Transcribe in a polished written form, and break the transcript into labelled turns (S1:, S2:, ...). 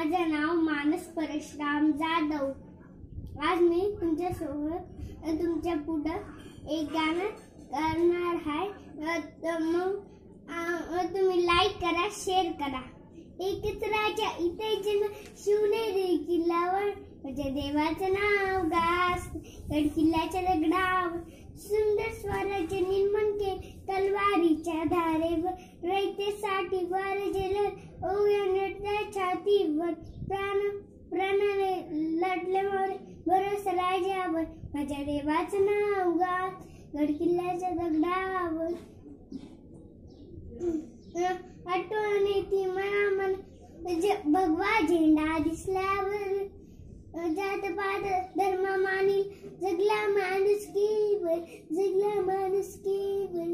S1: माझं नाव मानस परशुराम जाधव. आज मी तुमच्यासोबत तुमच्या पुढं एक गाणं करणार आहे. मग तुम्ही लाईक करा, शेअर करा. एकच राजा इथे जन्म शिवनेरी किल्ल्यावर, माझ्या देवाचं नाव गास गड किल्ल्याच्या दगडावर. सुंदर स्वराज्य निर्माण केले तलवारीच्या धारेवर, रयतेसाठी वार जलद ओव्याच्या छातीवर. प्राणाने लढले मोरे भरोसा राजावर, माझ्या देवाचं नाव गास गड किल्ल्याच्या दगडावर. आठवण येते मनामन भगवा झेंडा दिसल्यावर, जात पात धर्म मानील जगला माणुसकीवर, जगला माणुसकीवर.